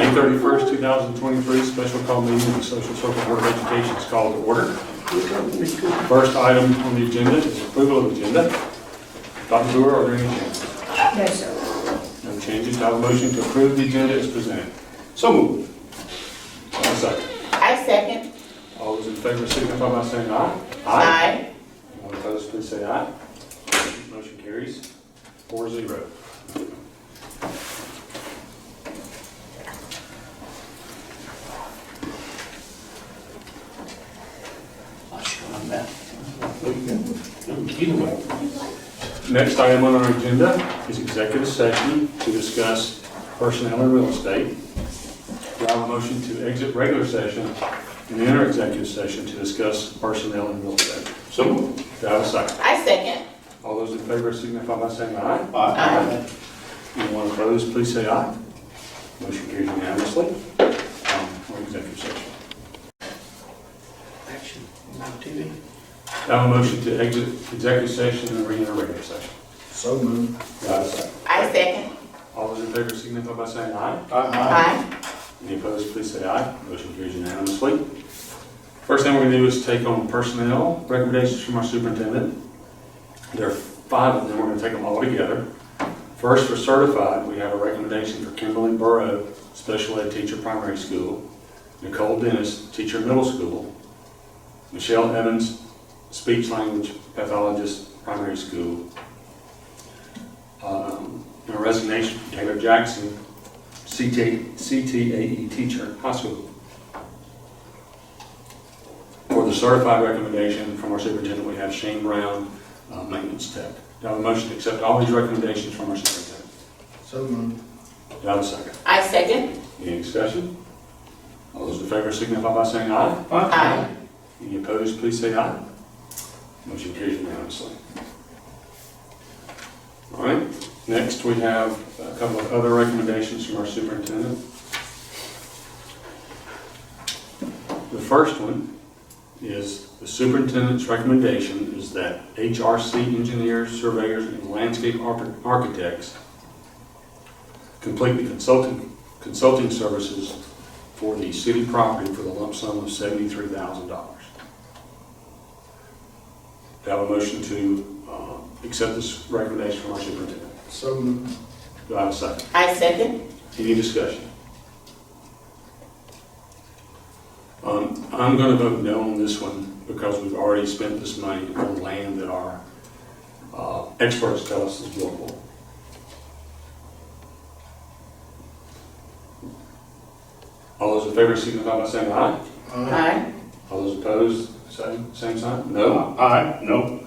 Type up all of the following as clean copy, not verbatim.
May 31st, 2023 special call meeting of the Social Circle Board of Education is called to order. First item on the agenda is approval of the agenda. Dr. Brewer, are there any changes? No, sir. No changes. Do I have a motion to approve the agenda as presented? So moved. One second. I second. All those in favor signify by saying aye. Aye. Anyone opposed, please say aye. Motion carries 4-0. Either way. Next item on our agenda is executive session to discuss personnel and real estate. Do I have a motion to exit regular session and enter executive session to discuss personnel and real estate? So moved. Do I have a second? I second. All those in favor signify by saying aye. Aye. Anyone opposed, please say aye. Motion carries unanimously. On executive session. Action on TV. Do I have a motion to exit executive session and re-enter regular session? So moved. Do I have a second? I second. All those in favor signify by saying aye. Aye. Any opposed, please say aye. Motion carries unanimously. First thing we're going to do is take on personnel recommendations from our superintendent. There are 5 of them. We're going to take them all together. First, for certified, we have a recommendation for Kimberly Burrow, special ed teacher, primary school; Nicole Dennis, teacher, middle school; Michelle Evans, speech language pathologist, primary school; and a resignation from Taylor Jackson, CTAE teacher, high school. For the certified recommendation from our superintendent, we have Shane Brown, maintenance tech. Do I have a motion to accept all these recommendations from our superintendent? So moved. Do I have a second? I second. Any discussion? All those in favor signify by saying aye. Aye. Any opposed, please say aye. Motion carries unanimously. All right, next we have a couple of other recommendations from our superintendent. The first one is the superintendent's recommendation is that HRC engineers, surveyors, and landscape architects complete the consulting services for the city property for the lump sum of $73,000. Do I have a motion to accept this recommendation from our superintendent? So moved. Do I have a second? I second. Any discussion? I'm going to vote no on this one because we've already spent this money on land that our experts tell us is buildable. All those in favor signify by saying aye. Aye. All those opposed, same sign? No. Aye. No.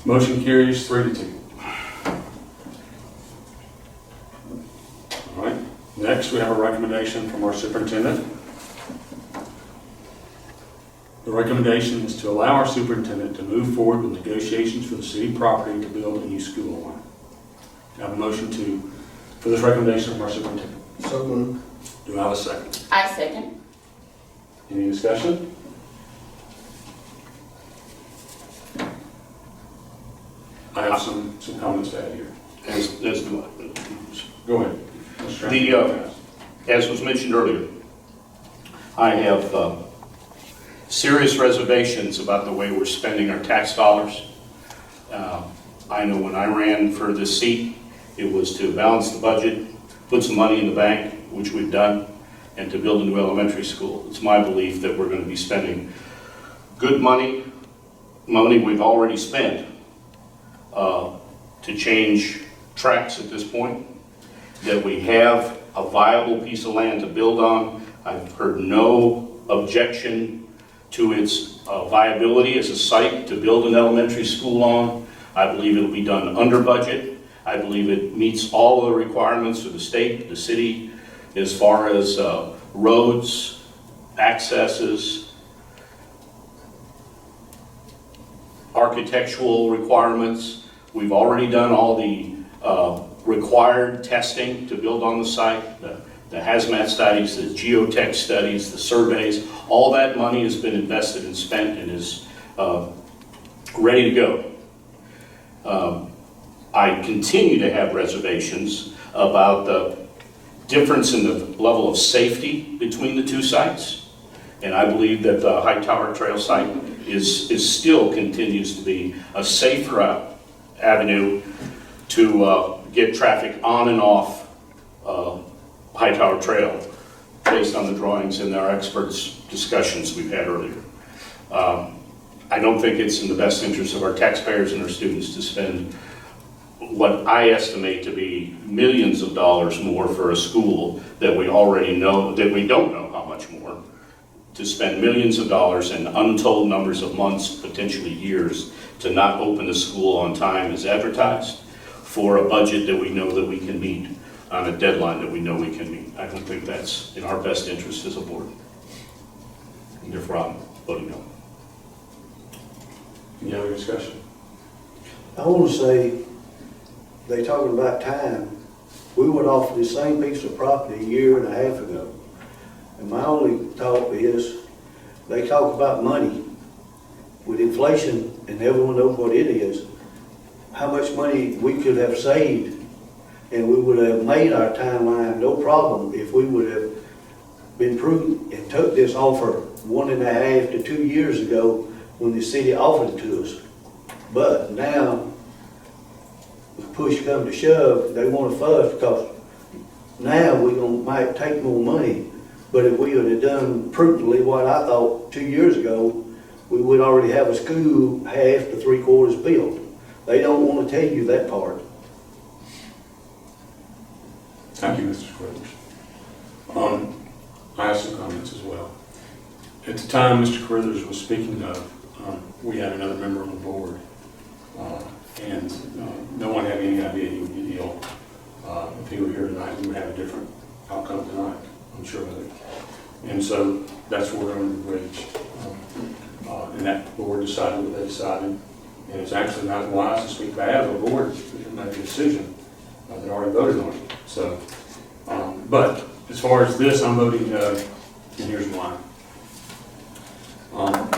Motion carries 3-2. All right. Next, we have a recommendation from our superintendent. The recommendation is to allow our superintendent to move forward with negotiations for the city property to build a new school line. Do I have a motion for this recommendation from our superintendent? So moved. Do I have a second? I second. Any discussion? I have some comments to add here. Go ahead. Mr. Chairman. As was mentioned earlier, I have serious reservations about the way we're spending our tax dollars. I know when I ran for this seat, it was to balance the budget, put some money in the bank, which we've done, and to build a new elementary school. It's my belief that we're going to be spending good money we've already spent, to change tracks at this point, that we have a viable piece of land to build on. I've heard no objection to its viability as a site to build an elementary school on. I believe it'll be done under budget. I believe it meets all of the requirements of the state, the city, as far as roads, accesses, architectural requirements. We've already done all the required testing to build on the site, the hazmat studies, the geotech studies, the surveys. All that money has been invested and spent and is ready to go. I continue to have reservations about the difference in the level of safety between the two sites. And I believe that the Hightower Trail site is still continues to be a safer avenue to get traffic on and off Hightower Trail based on the drawings and our experts' discussions we've had earlier. I don't think it's in the best interest of our taxpayers and our students to spend what I estimate to be millions of dollars more for a school that we already know, that we don't know how much more, to spend millions of dollars and untold numbers of months, potentially years, to not open the school on time as advertised for a budget that we know that we can meet on a deadline that we know we can meet. I don't think that's in our best interest as a board. And therefore, I'm voting no. Any other discussion? I want to say, they talking about time. We went off the same piece of property a year and a half ago. And my only thought is, they talk about money. With inflation, and everyone knows what it is, how much money we could have saved, and we would have made our timeline no problem if we would have been prudent and took this offer 1.5 to 2 years ago when the city offered it to us. But now, if push come to shove, they want to fuss because now might take more money. But if we would have done prudently what I thought 2 years ago, we would already have a school half to 3/4 built. They don't want to tell you that part. Thank you, Mr. Carruthers. I have some comments as well. At the time Mr. Carruthers was speaking of, we had another member on the board, and no one had any idea he would get ill. If he were here tonight, we would have a different outcome tonight, I'm sure of it. And so that's what we're going to bridge. And that board decided what they decided. And it's actually not wise to speak bad of a board that made a decision that already voted on it. So, but as far as this, I'm voting no, and here's why.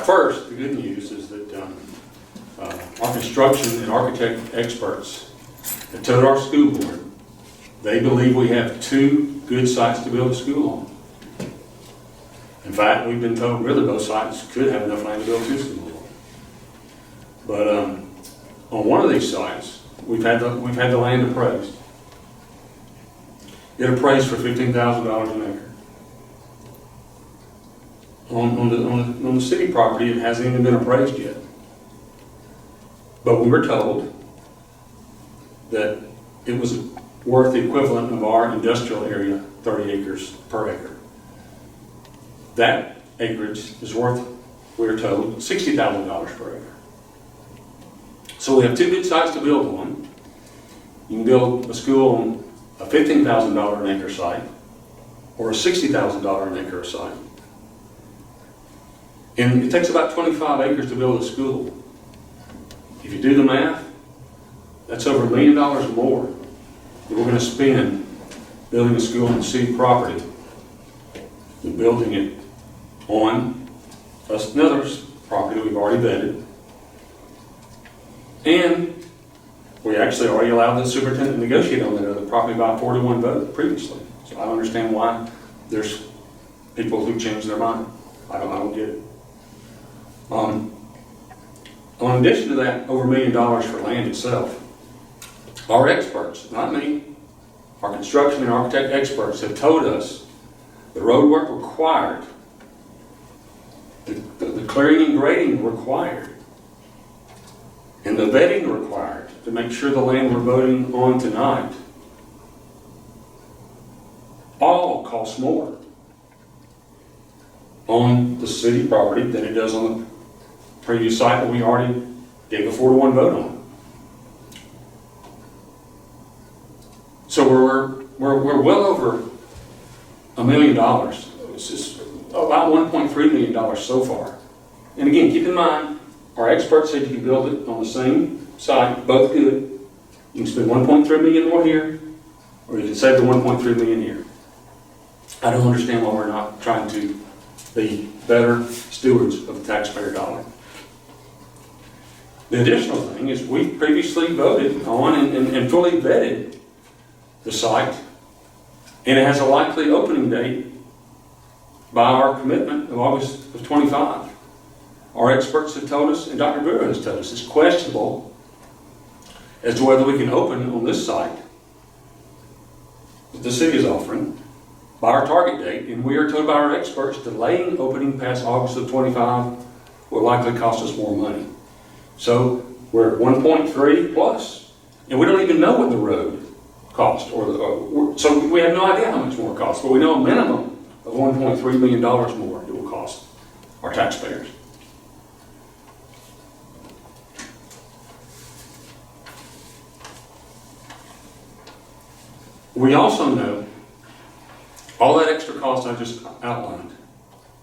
First, the good news is that our construction and architect experts have told our school board they believe we have 2 good sites to build a school on. In fact, we've been told really both sites could have enough land to build 2 schools on. But on one of these sites, we've had the land appraised. It appraised for $15,000 an acre. On the city property, it hasn't even been appraised yet. But we were told that it was worth the equivalent of our industrial area, 30 acres per acre. That acreage is worth, we were told, $60,000 per acre. So we have 2 good sites to build on. You can build a school on a $15,000 an acre site or a $60,000 an acre site. And it takes about 25 acres to build a school. If you do the math, that's over $1 million more that we're going to spend building a school on city property than building it on another property we've already vetted. And we actually already allowed the superintendent to negotiate on that other property by a 4-to-1 vote previously. So I don't understand why there's people who change their mind. I don't get it. In addition to that, over $1 million for land itself, our experts, not me, our construction and architect experts have told us the road work required, the clearing and grading required, and the vetting required to make sure the land we're voting on tonight all costs more on the city property than it does on the previous site that we already gave a 4-to-1 vote on. So we're well over $1 million. It's just about $1.3 million so far. And again, keep in mind, our experts said you can build it on the same site, both good. You can spend $1.3 million more here, or you can save the $1.3 million here. I don't understand why we're not trying to be better stewards of the taxpayer dollar. The additional thing is we previously voted on and fully vetted the site And it has a likely opening date by our commitment of August of 25. Our experts have told us, and Dr. Brewer has told us, it's questionable as to whether we can open on this site that the city is offering by our target date. And we are told by our experts delaying opening past August of 25 will likely cost us more money. So we're at 1.3 plus, and we don't even know what the road cost, so we have no idea how much more it costs, but we know a minimum of $1.3 million more it will cost our taxpayers. We also know all that extra cost I just outlined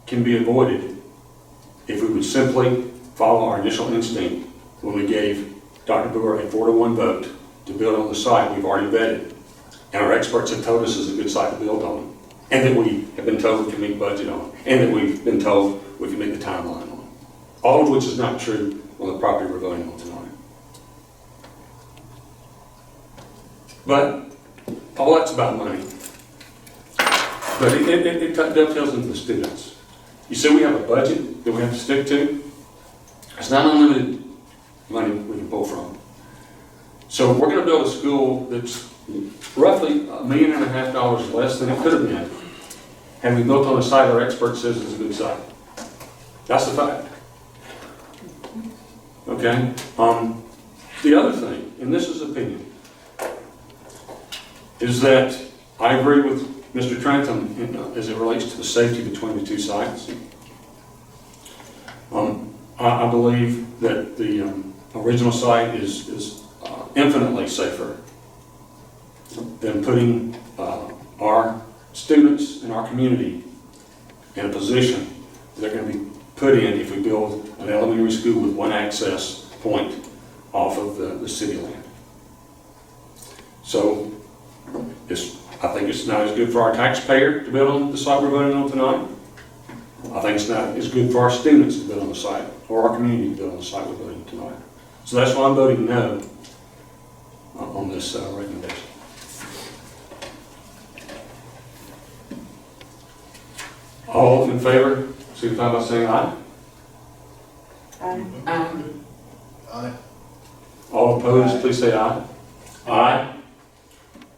can be avoided if we would simply follow our initial instinct when we gave Dr. Brewer a 4-to-1 vote to build on the site we've already vetted, and our experts have told us is a good site to build on, and that we have been told we can meet budget on, and that we've been told we can meet the timeline on. All of which is not true on the property we're voting on tonight. But all that's about money. But it dovetails into the students. You see, we have a budget that we have to stick to. It's not unlimited money we can pull from. So we're going to build a school that's roughly $1.5 million less than it could have been had we built on a site our expert says is a good site. That's the fact. Okay? The other thing, and this is opinion, is that I agree with Mr. Trentham as it relates to the safety between the two sites. I believe that the original site is infinitely safer than putting our students and our community in a position they're going to be put in if we build an elementary school with one access point off of the city land. So I think it's not as good for our taxpayer to build on the site we're voting on tonight. I think it's not as good for our students to build on the site, or our community to build on the site we're voting tonight. So that's why I'm voting no on this recommendation. All in favor, signify by saying aye. Aye. Aye. All opposed, please say aye. Aye.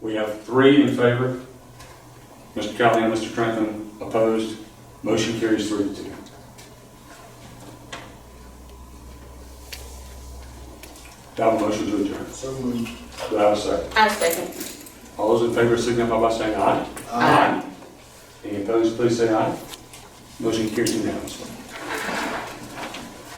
We have 3 in favor. Mr. Callahan, Mr. Trentham opposed. Motion carries 3-2. Do I have a motion to adjourn? So moved. Do I have a second? I second. All those in favor signify by saying aye. Aye. Any opposed, please say aye. Motion carries unanimously.